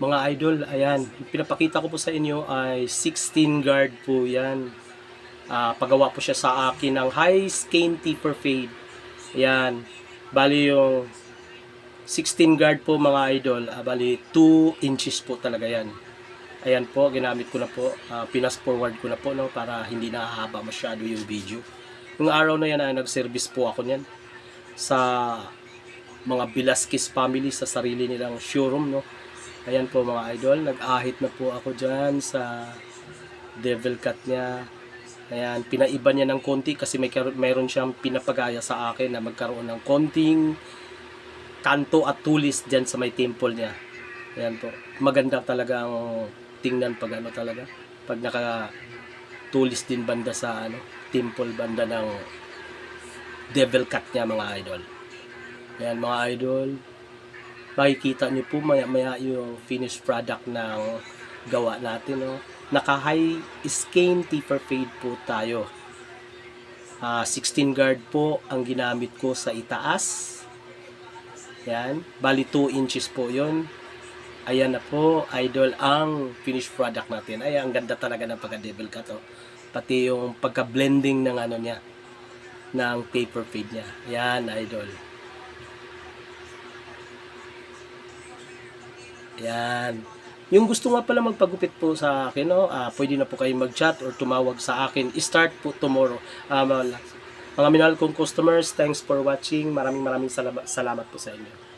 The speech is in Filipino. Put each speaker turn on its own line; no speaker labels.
Mga idol, ayan, yung pinapakita ko po sa inyo ay 16 guard po yan. Pagawa po siya sa akin ng high skein taper fade. Ayan, bali yung 16 guard po mga idol, bali 2 inches po talaga yan. Ayan po, ginamit ko na po, pinas forward ko na po no, para hindi nahahaba masyado yung video. Yung araw na yan ay nag-service po ako niyan sa mga Velasquez family sa sarili nilang showroom no. Ayan po mga idol, nag-ahit na po ako dyan sa devil cut niya. Ayan, pinaiba niya ng konti kasi mayroon siyang pinapagaya sa akin na magkaroon ng konting kanto at tulis dyan sa may temple niya. Ayan po, maganda talaga ang tingnan pag ano talaga. Pag nakatulis din banda sa ano, temple banda ng devil cut niya mga idol. Ayan mga idol, makikita niyo po maya-maya yung finished product ng gawa natin. No? Naka-high skein taper fade po tayo. 16 guard po ang ginamit ko sa itaas. Yan. Bali 2 inches po yon. Ayan na po, idol, ang finished product natin. Ay, ang ganda talaga ng pagka-devil cut. Oh. Pati yung pagka-blending ng ano niya, ng taper fade niya. Yan, idol. Yan. Yung gusto nga pala magpagupit po sa akin, no? Pwede na po kayo mag-chat or tumawag sa akin. Start po tomorrow. Mga minahal kong customers, thanks for watching. Maraming salamat po sa inyo.